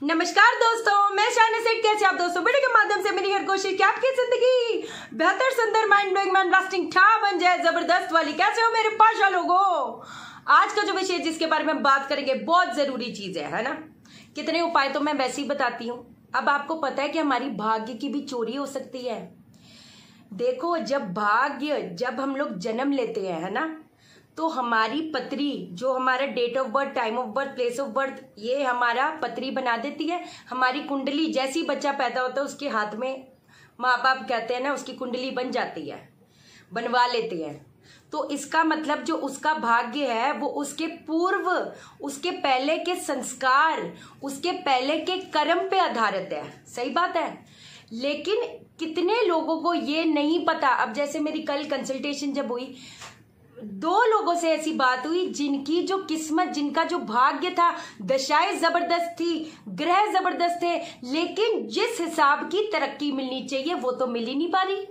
नमस्कार दोस्तों, मैं शाना सेठ। कैसे आप दोस्तों? वीडियो के माध्यम से मेरी हर कोशिश कि आपकी जिंदगी बेहतर, सुंदर, माइंड ब्लोइंग, मैन ब्लास्टिंग ठा बन जाए, जबरदस्त वाली। कैसे हो मेरे पाशा लोगों? आज का जो विषय जिसके बारे में बात करेंगे बहुत जरूरी चीज है ना। कितने उपाय तो मैं वैसे ही बताती हूँ। अब आपको पता है कि हमारी भाग्य की भी चोरी हो सकती है। देखो, जब हम लोग जन्म लेते हैं, है ना, तो हमारी पत्री, जो हमारा date of birth, time of birth, place of birth, ये हमारा पत्री बना देती है। हमारी कुंडली, जैसी बच्चा पैदा होता है उसके हाथ में माँ बाप कहते हैं ना, उसकी कुंडली बन जाती है, बनवा लेते हैं। तो इसका मतलब जो उसका भाग्य है वो उसके पूर्व, उसके पहले के संस्कार, उसके पहले के कर्म पे आधारित है। सही बात है। लेकिन कितने लोगों को ये नहीं पता। अब जैसे मेरी कल कंसल्टेशन जब हुई, 2 लोगों से ऐसी बात हुई जिनकी जो किस्मत, जिनका जो भाग्य था, दशाएं जबरदस्त थी, ग्रह जबरदस्त थे, लेकिन जिस हिसाब की तरक्की मिलनी चाहिए वो तो मिल ही नहीं पा रही।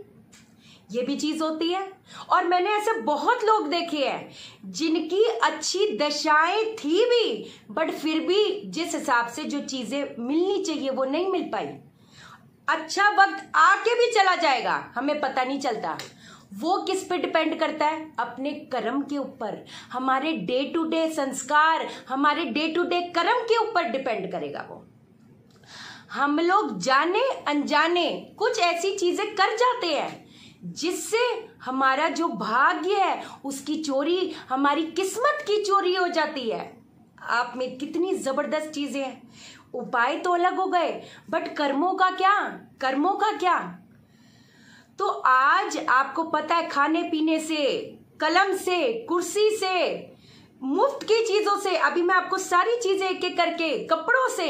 ये भी चीज होती है। और मैंने ऐसे बहुत लोग देखे हैं जिनकी अच्छी दशाएं थी भी, बट फिर भी जिस हिसाब से जो चीजें मिलनी चाहिए वो नहीं मिल पाई। अच्छा वक्त आके भी चला जाएगा, हमें पता नहीं चलता। वो किस पे डिपेंड करता है? अपने कर्म के ऊपर। हमारे डे टू डे संस्कार, हमारे डे टू डे कर्म के ऊपर डिपेंड करेगा वो। हम लोग जाने अनजाने कुछ ऐसी चीजें कर जाते हैं जिससे हमारा जो भाग्य है उसकी चोरी, हमारी किस्मत की चोरी हो जाती है। आप में कितनी जबरदस्त चीजें हैं। उपाय तो अलग हो गए, बट कर्मों का क्या? कर्मों का क्या? तो आज आपको पता है, खाने पीने से, कलम से, कुर्सी से, मुफ्त की चीजों से, अभी मैं आपको सारी चीजें एक एक करके, कपड़ों से,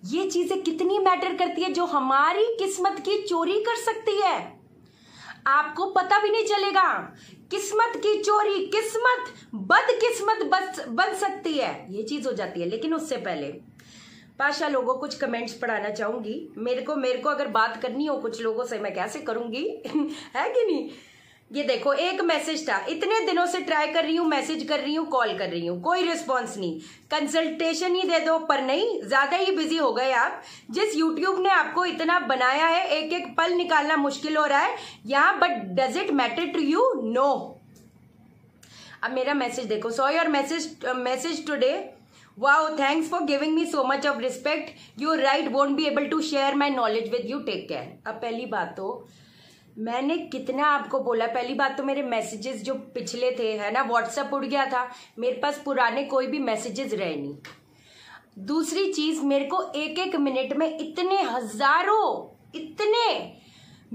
ये चीजें कितनी मैटर करती है जो हमारी किस्मत की चोरी कर सकती है। आपको पता भी नहीं चलेगा। किस्मत की चोरी, किस्मत बदकिस्मत बन सकती है, ये चीज हो जाती है। लेकिन उससे पहले पाशा लोगों कुछ कमेंट्स पढ़ाना चाहूंगी। मेरे को अगर बात करनी हो कुछ लोगों से, मैं कैसे करूंगी है कि नहीं। ये देखो, एक मैसेज था, इतने दिनों से ट्राई कर रही हूँ, मैसेज कर रही हूँ, कॉल कर रही हूँ, कोई रिस्पॉन्स नहीं। कंसल्टेशन ही दे दो, पर नहीं, ज्यादा ही बिजी हो गए आप। जिस यूट्यूब ने आपको इतना बनाया है, एक एक पल निकालना मुश्किल हो रहा है यहाँ। But does it matter to you? No. अब मेरा मैसेज देखो। Saw your message today. Wow, thanks for giving me so much of respect. You're right, won't be able to share my knowledge with you. Take care. अब पहली बात तो मैंने कितना आपको बोला, पहली बात तो मेरे मैसेजेस जो पिछले थे, है ना, व्हाट्सएप उड़ गया था, मेरे पास पुराने कोई भी मैसेजेस रहे नहीं। दूसरी चीज, मेरे को एक एक मिनट में इतने इतने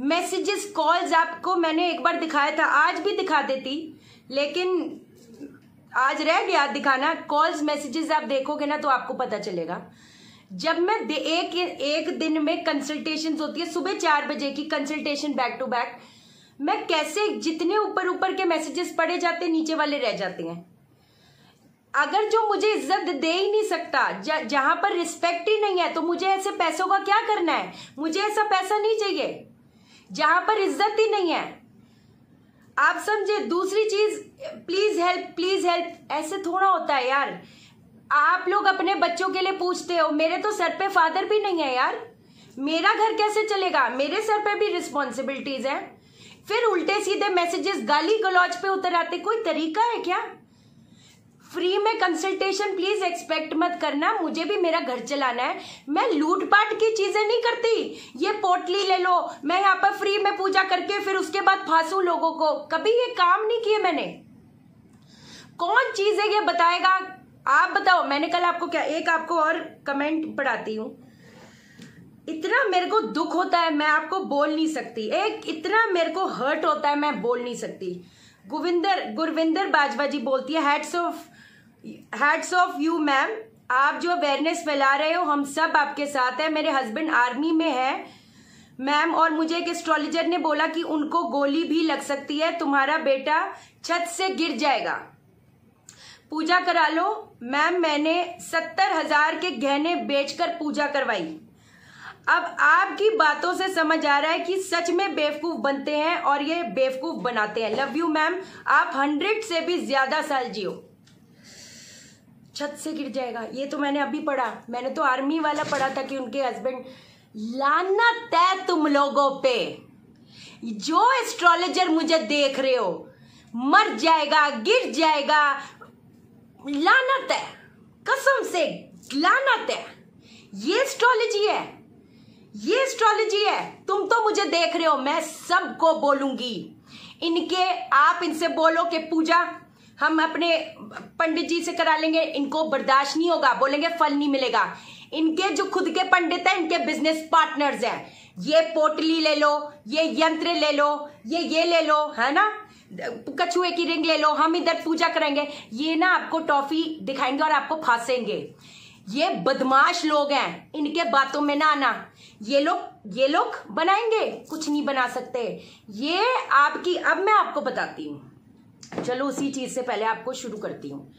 मैसेजेस, कॉल्स, आपको मैंने एक बार दिखाया था, आज भी दिखा देती, लेकिन आज रह गया दिखाना। कॉल्स, मैसेजेस आप देखोगे ना तो आपको पता चलेगा। जब मैं एक दिन में कंसल्टेशंस होती है, सुबह 4 बजे की कंसल्टेशन बैक टू बैक, मैं कैसे, जितने ऊपर के मैसेजेस पढ़े जाते, नीचे वाले रह जाते हैं। अगर जो मुझे इज्जत दे ही नहीं सकता, जहां पर रिस्पेक्ट ही नहीं है, तो मुझे ऐसे पैसों का क्या करना है? मुझे ऐसा पैसा नहीं चाहिए जहां पर इज्जत ही नहीं है। आप समझे? दूसरी चीज, प्लीज हेल्प, ऐसे थोड़ा होता है यार। आप लोग अपने बच्चों के लिए पूछते हो, मेरे तो सर पे फादर भी नहीं है यार, मेरा घर कैसे चलेगा? मेरे सर पे भी रिस्पॉन्सिबिलिटीज है। फिर उल्टे सीधे मैसेजेस, गाली गलौज पे उतर आते। कोई तरीका है क्या? फ्री में कंसल्टेशन प्लीज एक्सपेक्ट मत करना। मुझे भी मेरा घर चलाना है। मैं लूटपाट की चीजें नहीं करती। ये पोटली ले लो, मैं यहाँ पर फ्री में पूजा करके फिर उसके बाद फांसू लोगों को, कभी ये काम नहीं किए मैंने। कौन चीज है ये बताएगा? आप बताओ। मैंने कल आपको क्या, एक आपको और कमेंट पढ़ाती हूँ। इतना मेरे को दुख होता है, मैं आपको बोल नहीं सकती। इतना मेरे को हर्ट होता है, मैं बोल नहीं सकती। गुरविंदर बाजवा जी बोलती है, हैट्स ऑफ यू मैम, आप जो अवेयरनेस फैला रहे हो, हम सब आपके साथ हैं। मेरे हस्बैंड आर्मी में है मैम, और मुझे एक एस्ट्रोलॉजर ने बोला कि उनको गोली भी लग सकती है, तुम्हारा बेटा छत से गिर जाएगा, पूजा करा लो। मैम, मैंने 70,000 के गहने बेचकर पूजा करवाई। अब आपकी बातों से समझ आ रहा है कि सच में बेवकूफ बनते हैं और ये बेवकूफ बनाते हैं। लव यू मैम, आप 100 से भी ज्यादा साल जियो। छत से गिर जाएगा। ये तो मैंने अभी पढ़ा, मैंने तो आर्मी वाला पढ़ा था कि उनके हस्बैंड। लानत है तुम लोगों पे, जो एस्ट्रोलॉजर मुझे देख रहे हो, मर जाएगा, गिर जाएगा, लानत है, कसम से लानत है। ये एस्ट्रोलॉजी है, ये एस्ट्रोलॉजी है। तुम तो मुझे देख रहे हो, मैं सबको बोलूंगी। इनके आप इनसे बोलो कि पूजा हम अपने पंडित जी से करा लेंगे, इनको बर्दाश्त नहीं होगा, बोलेंगे फल नहीं मिलेगा। इनके जो खुद के पंडित हैं, इनके बिजनेस पार्टनर्स हैं, ये पोटली ले लो, ये यंत्र ले लो, ये ले लो, है ना, कछुए की रिंग ले लो, हम इधर पूजा करेंगे। ये ना आपको टॉफी दिखाएंगे और आपको फांसेंगे। ये बदमाश लोग हैं, इनके बातों में ना आना। ये लोग बनाएंगे, कुछ नहीं बना सकते। ये आपकी, अब मैं आपको बताती हूँ। चलो उसी चीज से पहले आपको शुरू करती हूँ।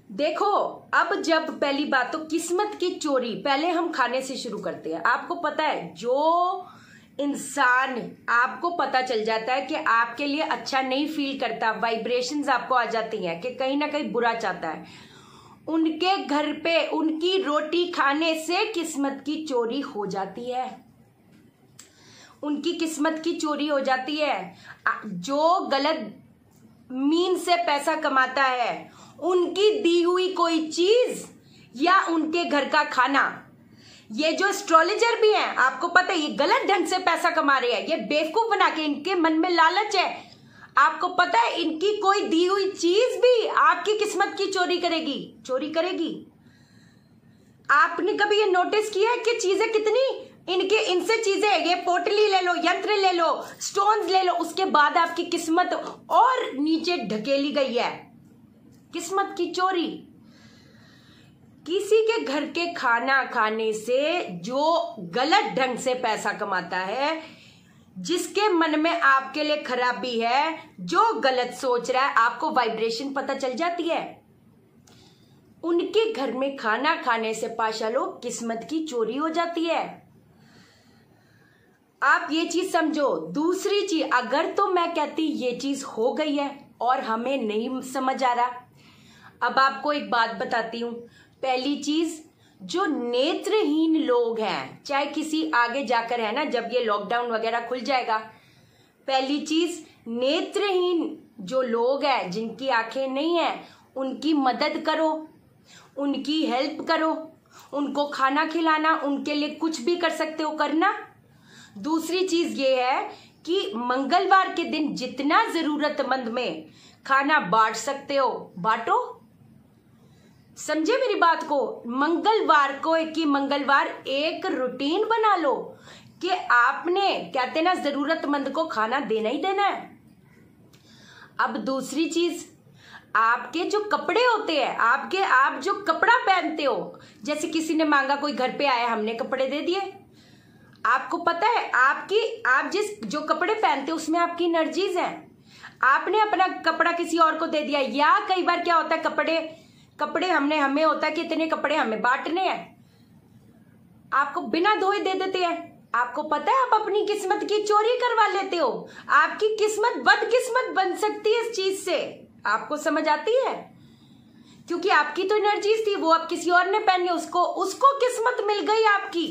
देखो, अब जब पहली बात तो किस्मत की चोरी, पहले हम खाने से शुरू करते हैं। आपको पता है, जो इंसान, आपको पता चल जाता है कि आपके लिए अच्छा नहीं फील करता, वाइब्रेशंस आपको आ जाती हैं कि कहीं ना कहीं बुरा चाहता है, उनके घर पे उनकी रोटी खाने से किस्मत की चोरी हो जाती है। उनकी किस्मत की चोरी हो जाती है। जो गलत मीन से पैसा कमाता है, उनकी दी हुई कोई चीज या उनके घर का खाना, ये जो एस्ट्रोलॉजर भी हैं, आपको पता है ये गलत ढंग से पैसा कमा रहे हैं। ये बेवकूफ बना के, इनके मन में लालच है। आपको पता है इनकी कोई दी हुई चीज भी आपकी किस्मत की चोरी करेगी। आपने कभी ये नोटिस किया है कि चीजें कितनी इनसे चीजें, ये पोटली ले लो, यंत्र ले लो, स्टोन्स ले लो, उसके बाद आपकी किस्मत और नीचे ढकेली गई है। किस्मत की चोरी। किसी के घर के खाना खाने से जो गलत ढंग से पैसा कमाता है, जिसके मन में आपके लिए खराबी है, जो गलत सोच रहा है, आपको वाइब्रेशन पता चल जाती है। उनके घर में खाना खाने से पाशा लोग किस्मत की चोरी हो जाती है। आप ये चीज समझो। दूसरी चीज, अगर तो मैं कहती ये चीज हो गई है और हमें नहीं समझ आ रहा, अब आपको एक बात बताती हूं। पहली चीज, जो नेत्रहीन लोग हैं, चाहे किसी आगे जाकर, है ना, जब ये लॉकडाउन वगैरह खुल जाएगा, पहली चीज, नेत्रहीन जो लोग हैं, जिनकी आंखें नहीं है, उनकी मदद करो, उनकी हेल्प करो, उनको खाना खिलाना, उनके लिए कुछ भी कर सकते हो करना। दूसरी चीज ये है कि मंगलवार के दिन जितना जरूरतमंद में खाना बांट सकते हो बांटो। समझे मेरी बात को? मंगलवार को मंगलवार एक रूटीन बना लो कि आपने, कहते ना, जरूरतमंद को खाना देना ही देना है। अब दूसरी चीज, आपके जो कपड़े होते हैं, आप जो कपड़ा पहनते हो, जैसे किसी ने मांगा, कोई घर पे आया, हमने कपड़े दे दिए। आपको पता है आप जो कपड़े पहनते हो उसमें आपकी एनर्जीज हैं। आपने अपना कपड़ा किसी और को दे दिया, या कई बार क्या होता है, कपड़े हमें होता है कि इतने कपड़े हमें बांटने हैं, आपको बिना धोए दे देते हैं। आपको पता है आप अपनी किस्मत की चोरी करवा लेते हो। आपकी किस्मत बदकिस्मत बन सकती है इस चीज से। आपको समझ आती है? क्योंकि आपकी तो एनर्जीज थी, वो अब किसी और ने पहनी, उसको किस्मत मिल गई आपकी।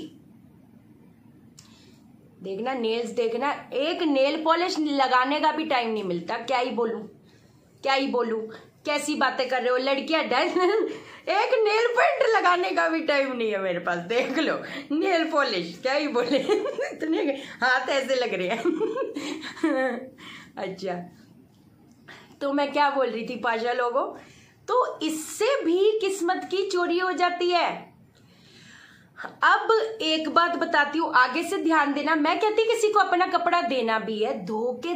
देखना, नेल्स देखना, एक नेल पॉलिश लगाने का भी टाइम नहीं मिलता। क्या ही बोलूं, कैसी बातें कर रहे हो लड़कियां। एक नेल पेंट लगाने का भी टाइम नहीं है मेरे पास। देख लो, नेल पॉलिश, क्या ही बोले। इतने हाथ ऐसे लग रहे हैं। अच्छा, तो मैं क्या बोल रही थी पाशा लोगों, तो इससे भी किस्मत की चोरी हो जाती है। अब एक बात बताती हूँ, आगे से ध्यान देना। मैं कहती किसी को अपना कपड़ा देना भी है, धो के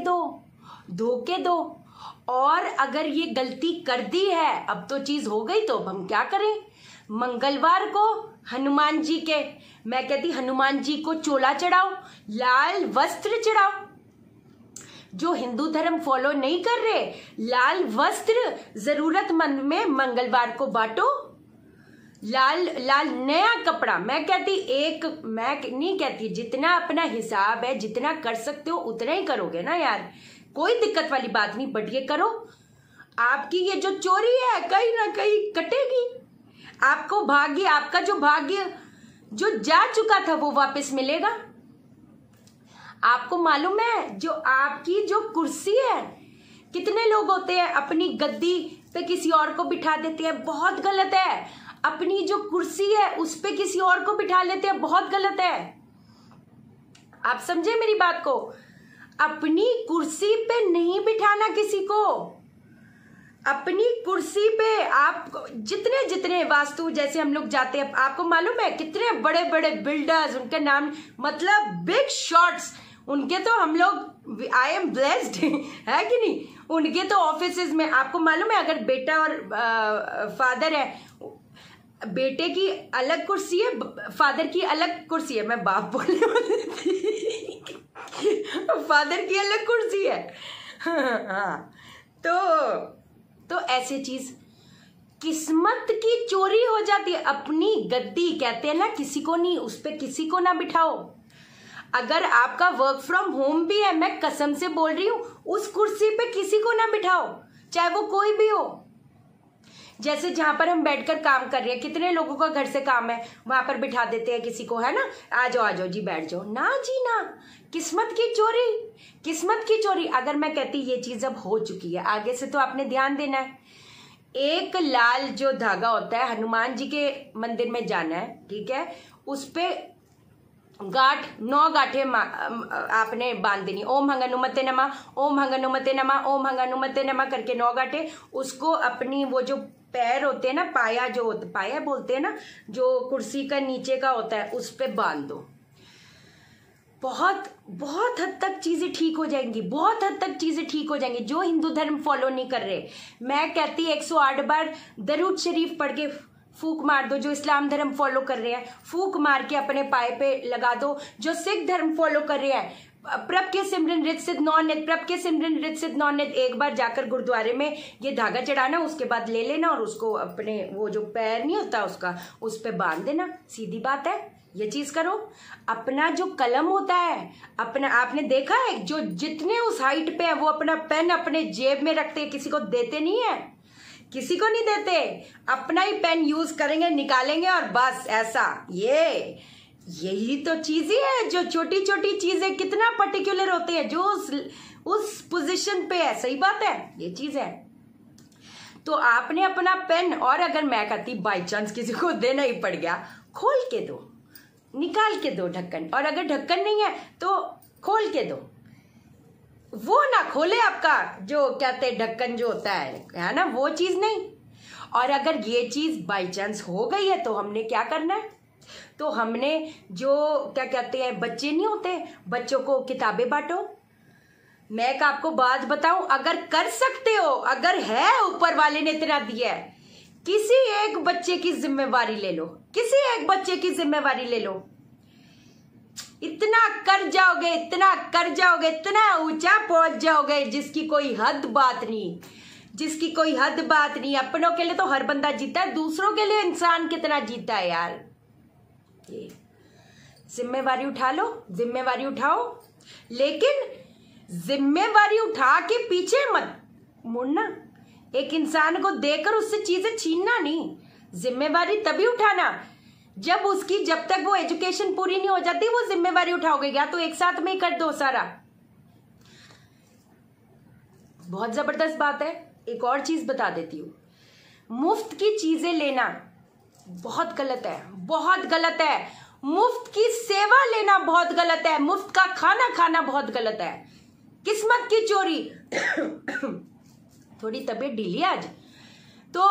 दो। और अगर ये गलती कर दी है, अब तो चीज हो गई, तो अब हम क्या करें? मंगलवार को हनुमान जी के, मैं कहती हनुमान जी को चोला चढ़ाओ, लाल वस्त्र चढ़ाओ। जो हिंदू धर्म फॉलो नहीं कर रहे, लाल वस्त्र जरूरतमंद में मंगलवार को बांटो। लाल नया कपड़ा। मैं नहीं कहती, जितना अपना हिसाब है, जितना कर सकते हो उतना ही करोगे ना यार, कोई दिक्कत वाली बात नहीं, बट ये करो। आपकी ये जो चोरी है कहीं ना कहीं कटेगी। आपको भाग्य, आपका जो भाग्य जो जा चुका था वो वापस मिलेगा। आपको मालूम है जो आपकी जो कुर्सी है, कितने लोग होते हैं अपनी गद्दी पे किसी और को बिठा देते हैं, बहुत गलत है। अपनी जो कुर्सी है उस पे किसी और को बिठा लेते हैं, बहुत गलत है। आप समझे मेरी बात को? अपनी कुर्सी पे नहीं बिठाना किसी को। अपनी कुर्सी पे आप जितने जितने वास्तु जैसे हम लोग जाते हैं, आपको मालूम है कितने बड़े बड़े बिल्डर्स, उनके नाम मतलब बिग शॉट्स, उनके तो हम लोग आई एम ब्लेस्ड है कि नहीं, उनके तो ऑफिसेज में आपको मालूम है अगर बेटा और फादर है, बेटे की अलग कुर्सी है, फादर की अलग कुर्सी है, मैं बाप बोलने वाली थी फादर की अलग कुर्सी है हाँ तो ऐसे चीज किस्मत की चोरी हो जाती है। अपनी गद्दी कहते हैं ना, किसी को नहीं, उस पे किसी को ना बिठाओ। अगर आपका वर्क फ्रॉम होम भी है, मैं कसम से बोल रही हूं, उस कुर्सी पे किसी को ना बिठाओ, चाहे वो कोई भी हो। जैसे जहां पर हम बैठकर काम कर रहे हैं, कितने लोगों का घर से काम है, वहां पर बिठा देते हैं किसी को, है ना, आ जाओ जी बैठ जाओ। ना जी ना, किस्मत की चोरी, किस्मत की चोरी। अगर मैं कहती ये चीज अब हो चुकी है, आगे से तो आपने ध्यान देना है। एक लाल जो धागा होता है, हनुमान जी के मंदिर में जाना है, ठीक है, उस पे गांठ 9 गांठें आपने बांध देनी। ओम हंगनुमते नमः, ओम हंगनुमते नमः, ओम हंगनुमते नमः करके 9 गांठें। उसको अपनी वो जो पैर होते हैं ना, पाया जो होता, पाया बोलते हैं ना, जो कुर्सी का नीचे का होता है, उस पे बांध दो। बहुत बहुत हद तक चीजें ठीक हो जाएंगी, बहुत हद तक चीजें ठीक हो जाएंगी। जो हिंदू धर्म फॉलो नहीं कर रहे, मैं कहती 108 बार दरूद शरीफ पढ़ के फूक मार दो। जो इस्लाम धर्म फॉलो कर रहे हैं, फूक मार के अपने पाए पे लगा दो। जो सिख धर्म फॉलो कर रहे हैं, प्रभ के सिमरन रित सिद्ध नौ नित, प्रभ के सिमरन रित सिद्ध नौ नित, एक बार जाकर गुरुद्वारे में ये धागा चढ़ाना, उसके बाद ले लेना और उसको अपने वो जो पैर नहीं होता उसका, उस पे बांध देना। सीधी बात है, ये चीज करो। अपना जो कलम होता है, अपना, आपने देखा है जो जितने उस हाइट पे है वो अपना पेन अपने जेब में रखते हैं, किसी को देते नहीं है, किसी को नहीं देते। अपना ही पेन यूज करेंगे, निकालेंगे और बस ऐसा। यही तो चीज ही है, जो छोटी छोटी चीजें कितना पर्टिकुलर होते हैं, जो उस पोजीशन पे है। सही बात है, ये चीज है। तो आपने अपना पेन, और अगर मैं कहती बाई चांस किसी को देना ही पड़ गया, खोल के दो, निकाल के दो ढक्कन, और अगर ढक्कन नहीं है तो खोल के दो। वो ना खोले आपका जो कहते हैं ढक्कन जो होता है ना, वो चीज नहीं। और अगर ये चीज बाई चांस हो गई है तो हमने क्या करना है? तो हमने जो क्या कहते हैं, बच्चे नहीं होते, बच्चों को किताबें बांटो। मैं आपको बात बताऊं, अगर कर सकते हो, अगर है ऊपर वाले ने इतना दिया है, किसी एक बच्चे की जिम्मेवारी ले लो, किसी एक बच्चे की जिम्मेवारी ले लो। इतना कर जाओगे, इतना कर जाओगे, इतना ऊंचा पहुंच जाओगे जिसकी कोई हद बात नहीं, जिसकी कोई हद बात नहीं। अपनों के लिए तो हर बंदा जीता है, दूसरों के लिए इंसान कितना जीता है यार। ये जिम्मेवारी उठा लो, जिम्मेवारी उठाओ, लेकिन जिम्मेवारी उठा के पीछे मत मुड़ना। एक इंसान को देकर उससे चीजें छीनना नहीं। जिम्मेवारी तभी उठाना जब तक वो एजुकेशन पूरी नहीं हो जाती, वो जिम्मेवारी उठाओगे। या तो एक साथ में ही कर दो सारा। बहुत जबरदस्त बात है। एक और चीज बता देती हूँ, मुफ्त की चीजें लेना बहुत गलत है, बहुत गलत है। मुफ्त की सेवा लेना बहुत गलत है, मुफ्त का खाना खाना बहुत गलत है। किस्मत की चोरी थोड़ी तबीयत ढीली आज, तो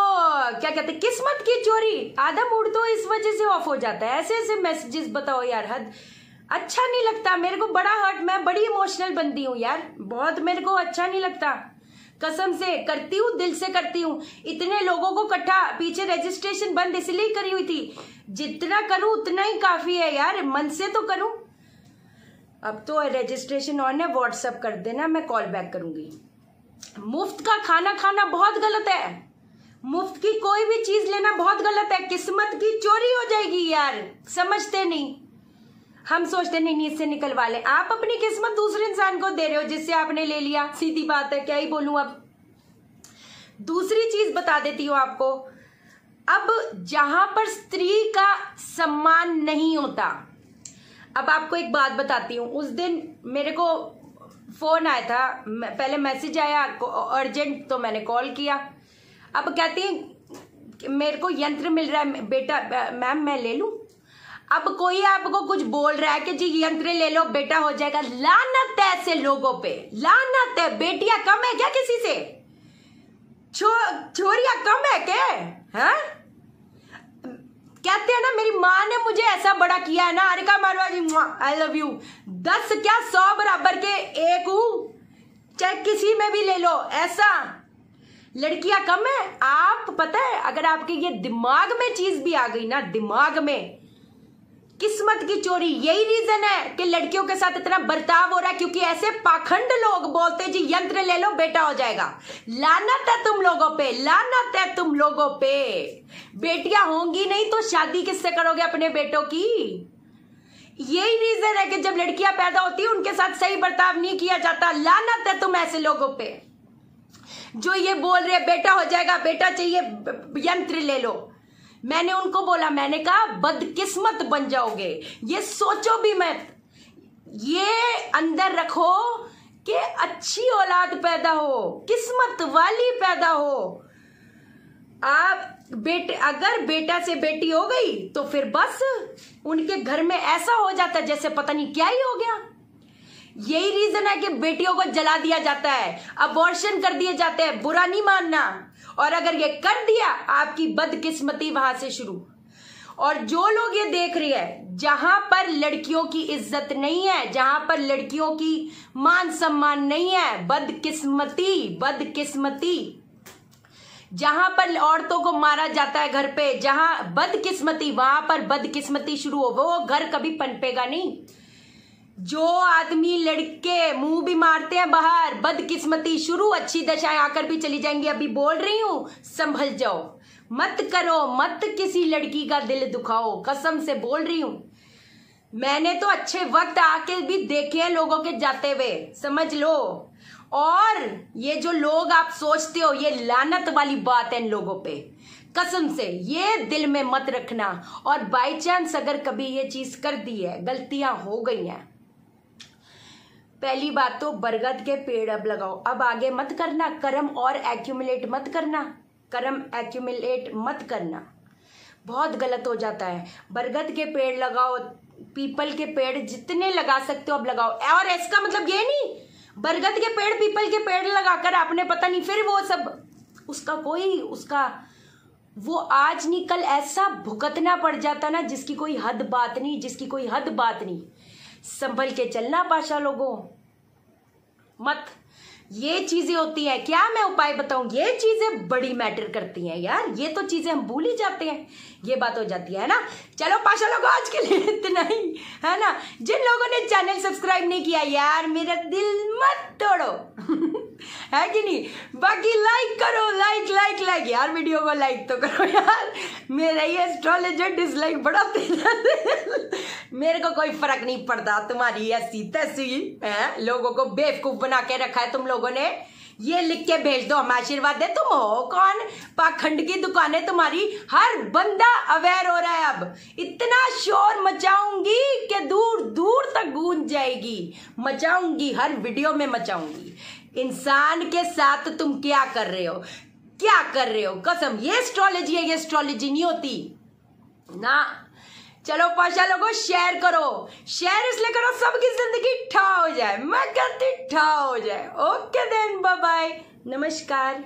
क्या कहते हैं, किस्मत की चोरी। आधा मूड तो इस वजह से ऑफ हो जाता है। ऐसे ऐसे मैसेजेस बताओ यार, हद अच्छा नहीं लगता मेरे को, बड़ा हर्ट। मैं बड़ी इमोशनल बनती हूँ यार, बहुत मेरे को अच्छा नहीं लगता। कसम से करती हूँ, दिल से करती हूँ। इतने लोगों को इकट्ठा, पीछे रजिस्ट्रेशन बंद इसलिए करी हुई थी, जितना करूँ उतना ही काफी है यार, मन से तो करूँ। अब तो रजिस्ट्रेशन ऑन है, व्हाट्सएप कर देना, मैं कॉल बैक करूंगी। मुफ्त का खाना खाना बहुत गलत है, मुफ्त की कोई भी चीज लेना बहुत गलत है। किस्मत की चोरी हो जाएगी यार, समझते नहीं। हम सोचते नहीं नींद से निकलवा ले। आप अपनी किस्मत दूसरे इंसान को दे रहे हो जिससे आपने ले लिया। सीधी बात है, क्या ही बोलूं अब। दूसरी चीज बता देती हूँ आपको। अब जहां पर स्त्री का सम्मान नहीं होता, अब आपको एक बात बताती हूँ। उस दिन मेरे को फोन आया था, पहले मैसेज आया अर्जेंट, तो मैंने कॉल किया। अब कहती मेरे को यंत्र मिल रहा है बेटा, मैम मैं ले लूं? अब कोई आपको कुछ बोल रहा है कि जी यंत्र ले लो बेटा हो जाएगा। लानत है ऐसे लोगों पे, लानत है। बेटियां कम है क्या किसी से? छोरियां कम है क्या? हाँ, कहते हैं ना मेरी माँ ने मुझे ऐसा बड़ा किया है ना, अरिका मारवा जी आई लव यू। 10 क्या 100 बराबर के एक हूं, चाहे किसी में भी ले लो। ऐसा लड़कियां कम है? आप पता है, अगर आपके ये दिमाग में चीज भी आ गई ना, दिमाग में, किस्मत की चोरी। यही रीजन है कि लड़कियों के साथ इतना बर्ताव हो रहा है, क्योंकि ऐसे पाखंड लोग बोलते जी यंत्र ले लो बेटा हो जाएगा। लानत है तुम लोगों पे, लानत है तुम लोगों पे। बेटियां होंगी नहीं तो शादी किससे करोगे अपने बेटों की? यही रीजन है कि जब लड़कियां पैदा होती है उनके साथ सही बर्ताव नहीं किया जाता। लानत है तुम ऐसे लोगों पे जो ये बोल रहे बेटा हो जाएगा, बेटा चाहिए यंत्र ले लो। मैंने उनको बोला, मैंने कहा बदकिस्मत बन जाओगे, ये सोचो भी मत। ये अंदर रखो कि अच्छी औलाद पैदा हो, किस्मत वाली पैदा हो। आप अगर बेटा से बेटी हो गई तो फिर बस उनके घर में ऐसा हो जाता है जैसे पता नहीं क्या ही हो गया। यही रीजन है कि बेटियों को जला दिया जाता है, अबॉर्शन कर दिए जाते हैं। बुरा नहीं मानना, और अगर ये कर दिया आपकी बदकिस्मती वहां से शुरू। और जो लोग ये देख रहे हैं जहां पर लड़कियों की इज्जत नहीं है, जहां पर लड़कियों की मान सम्मान नहीं है, बदकिस्मती, बदकिस्मती। जहां पर औरतों को मारा जाता है घर पे, जहां बदकिस्मती, वहां पर बदकिस्मती शुरू हो। वो घर कभी पनपेगा नहीं। जो आदमी लड़के मुंह भी मारते हैं बाहर, बदकिस्मती शुरू, अच्छी दशाएं आकर भी चली जाएंगी। अभी बोल रही हूं, संभल जाओ, मत करो, मत किसी लड़की का दिल दुखाओ, कसम से बोल रही हूं। मैंने तो अच्छे वक्त आके भी देखे हैं लोगों के जाते हुए, समझ लो। और ये जो लोग आप सोचते हो, ये लानत वाली बात है इन लोगों पे, कसम से ये दिल में मत रखना। और बाई चांस अगर कभी ये चीज कर दी है, गलतियां हो गई हैं, पहली बात तो बरगद के पेड़ अब लगाओ, अब आगे मत करना। कर्म और एक्यूमुलेट मत करना, कर्म एक्यूमुलेट मत करना, बहुत गलत हो जाता है। बरगद के पेड़ लगाओ, पीपल के पेड़ जितने लगा सकते हो अब लगाओ। और इसका मतलब ये नहीं बरगद के पेड़, पीपल के पेड़ लगाकर आपने पता नहीं फिर वो सब उसका वो आज नहीं कल ऐसा भुगतना पड़ जाता ना, जिसकी कोई हद बात नहीं, जिसकी कोई हद बात नहीं। संभल के चलना पाशा लोगों, मत। ये चीजें होती हैं। क्या मैं उपाय बताऊं? ये चीजें बड़ी मैटर करती हैं यार, ये तो चीजें हम भूल ही जाते हैं। ये बात हो जाती है ना। चलो पाशा लोगों, आज के लिए इतना ही है ना। जिन लोगों ने चैनल सब्सक्राइब नहीं किया यार, मेरा दिल मत तोड़ो है कि नहीं। बाकी लाइक करो, लाइक लाइक लाइक यार, वीडियो को लाइक तो करो यार। मेरा ये एस्ट्रोलॉजर डिसलाइक बड़ा तेज मेरे को कोई फर्क नहीं पड़ता। तुम्हारी ऐसी तैसी है, लोगों को बेवकूफ बना के रखा है तुम लोगों ने। ये लिख के भेज दो, हम आशीर्वाद दे। तुम हो कौन? पाखंड की दुकानें तुम्हारी, हर बंदा अवेयर हो रहा है। अब इतना शोर मचाऊंगी कि दूर दूर तक गूंज जाएगी। मचाऊंगी, हर वीडियो में मचाऊंगी। इंसान के साथ तुम क्या कर रहे हो, क्या कर रहे हो? कसम, ये एस्ट्रोलॉजी है, ये एस्ट्रोलॉजी नहीं होती ना। चलो पाशा लोगों, शेयर करो। शेयर इसलिए करो सबकी जिंदगी ठा हो जाए, मैं कहती ठा हो जाए। ओके देन, बाय बाय, नमस्कार।